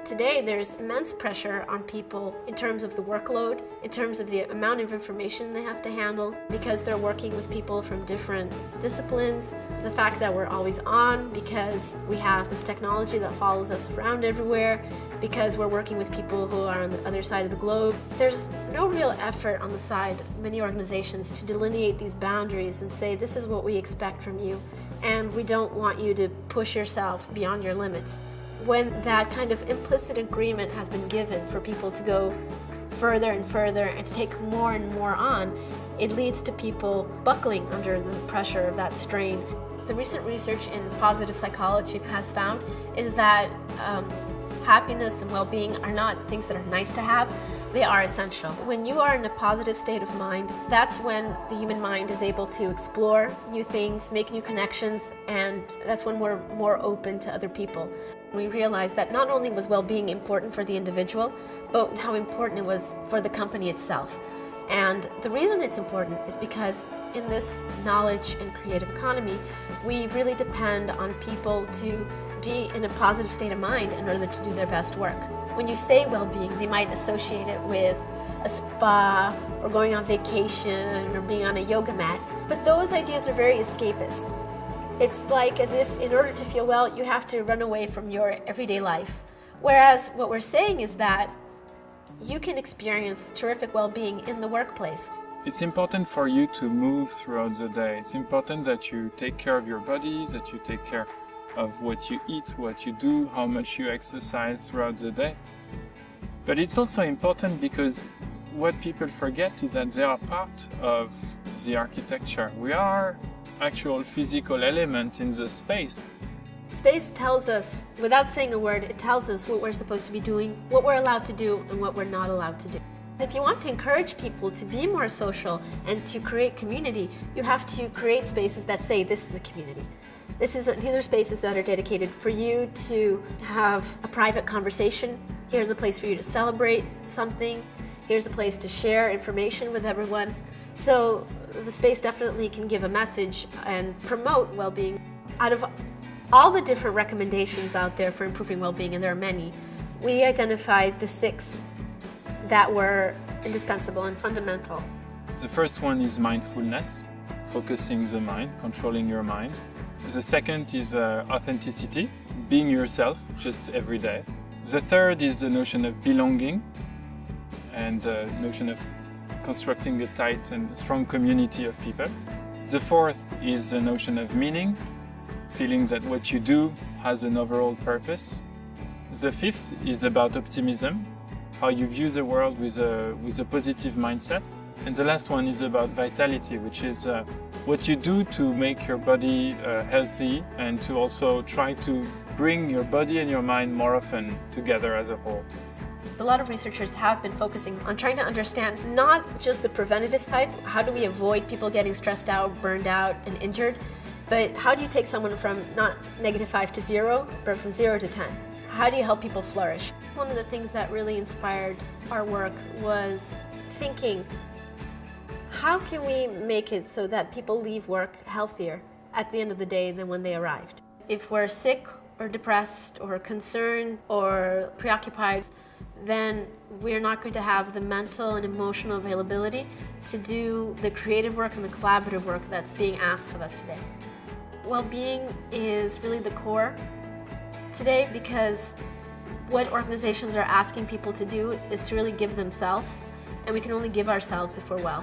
Today, there's immense pressure on people in terms of the workload, in terms of the amount of information they have to handle, because they're working with people from different disciplines. The fact that we're always on because we have this technology that follows us around everywhere, because we're working with people who are on the other side of the globe. There's no real effort on the side of many organizations to delineate these boundaries and say, this is what we expect from you, and we don't want you to push yourself beyond your limits. When that kind of implicit agreement has been given for people to go further and further and to take more and more on, it leads to people buckling under the pressure of that strain. The recent research in positive psychology has found is that happiness and well-being are not things that are nice to have, they are essential. When you are in a positive state of mind, that's when the human mind is able to explore new things, make new connections, and that's when we're more open to other people. We realized that not only was well-being important for the individual, but how important it was for the company itself. And the reason it's important is because in this knowledge and creative economy, we really depend on people to be in a positive state of mind in order to do their best work. When you say well-being, they might associate it with a spa or going on vacation or being on a yoga mat, but those ideas are very escapist. It's like as if in order to feel well, you have to run away from your everyday life. Whereas what we're saying is that you can experience terrific well-being in the workplace. It's important for you to move throughout the day. It's important that you take care of your body, that you take care of what you eat, what you do, how much you exercise throughout the day. But it's also important because what people forget is that they are part of the architecture. We are actual physical element in the space. Space tells us, without saying a word, it tells us what we're supposed to be doing, what we're allowed to do, and what we're not allowed to do. If you want to encourage people to be more social and to create community, you have to create spaces that say this is a community. These are spaces that are dedicated for you to have a private conversation. Here's a place for you to celebrate something. Here's a place to share information with everyone. So the space definitely can give a message and promote well-being. Out of all the different recommendations out there for improving well-being, and there are many, we identified the 6 that were indispensable and fundamental. The first one is mindfulness, focusing the mind, controlling your mind. The second is authenticity, being yourself just every day. The third is the notion of belonging and the notion of constructing a tight and strong community of people. The fourth is the notion of meaning, feeling that what you do has an overall purpose. The fifth is about optimism, how you view the world with a positive mindset. And the last one is about vitality, which is what you do to make your body healthy and to also try to bring your body and your mind more often together as a whole. A lot of researchers have been focusing on trying to understand not just the preventative side, how do we avoid people getting stressed out, burned out, and injured, but how do you take someone from not -5 to 0, but from 0 to 10? How do you help people flourish? One of the things that really inspired our work was thinking, how can we make it so that people leave work healthier at the end of the day than when they arrived? If we're sick or depressed or concerned or preoccupied, then we're not going to have the mental and emotional availability to do the creative work and the collaborative work that's being asked of us today. Well-being is really the core today because what organizations are asking people to do is to really give themselves, and we can only give ourselves if we're well.